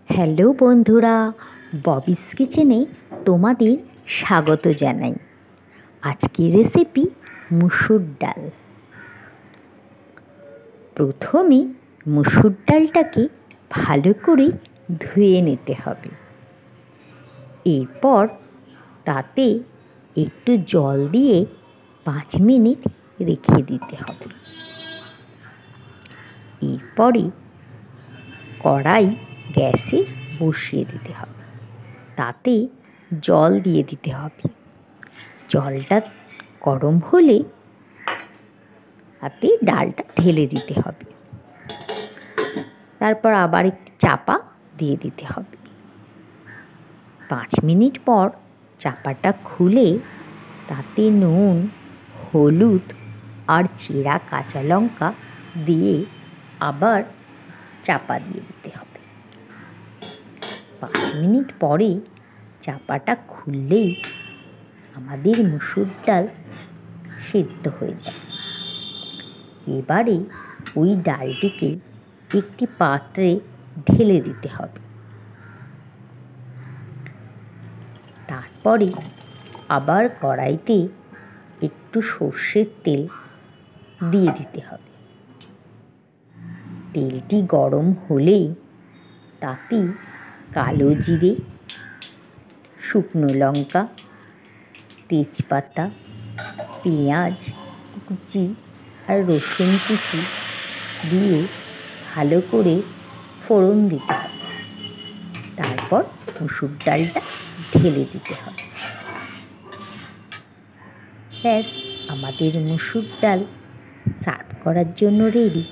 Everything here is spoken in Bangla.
হ্যালো বন্ধুরা, ববিস কিচেনে তোমাদের স্বাগত জানাই। আজকের রেসিপি মুসুর ডাল। প্রথমে মুসুর ডালটাকে ভালো করে ধুয়ে নিতে হবে। এরপর তাতে একটু জল দিয়ে 5 মিনিট রেখে দিতে হবে। এরপরে কড়াই গ্যাসে বসিয়ে দিতে হবে, তাতে জল দিয়ে দিতে হবে। জলটা গরম হলে তাতে ডালটা ঢেলে দিতে হবে। তারপর আবার একটু চাপা দিয়ে দিতে হবে। 5 মিনিট পর চাপাটা খুলে তাতে নুন, হলুদ আর চেরা কাঁচা লঙ্কা দিয়ে আবার চাপা দিয়ে দিতে হবে। 5 মিনিট পরে চাপাটা খুললেই আমাদের মুসুর ডাল সিদ্ধ হয়ে যাবে। এবারে ওই ডালটিকে একটি পাত্রে ঢেলে দিতে হবে। তারপরে আবার কড়াইতে একটু সর্ষের তেল দিয়ে দিতে হবে। তেলটি গরম হলেই তাতে কালো জিরে, শুকনো লঙ্কা, তেজপাতা, পেঁয়াজ কুচি আর রসুন কুচি দিয়ে ভালো করে ফোড়ন দিতে হবে। তারপর মুসুর ডালটা ঢেলে দিতে হবে। ব্যাস, আমাদের মুসুর ডাল সার্ভ করার জন্য রেডি।